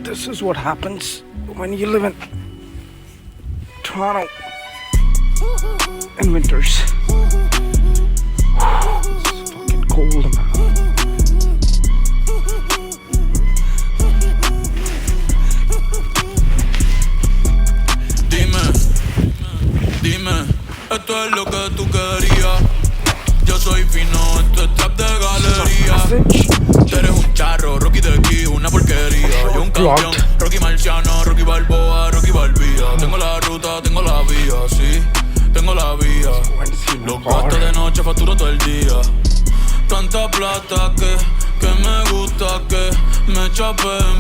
This is what happens when you live in Toronto in winters. It's fucking cold, man. Dime, esto es lo que tú querías. Yo soy fino, esto es trap de galería. Tú eres un charro, Rocky de aquí, una porquería. Yo un campeón, Rocky Marciano, Rocky Balboa, Rocky Balbía. Tengo la ruta, tengo la vía, sí, tengo la vía. Los gastos de noche facturo todo el día. Tanta plata que me gusta que me chapen.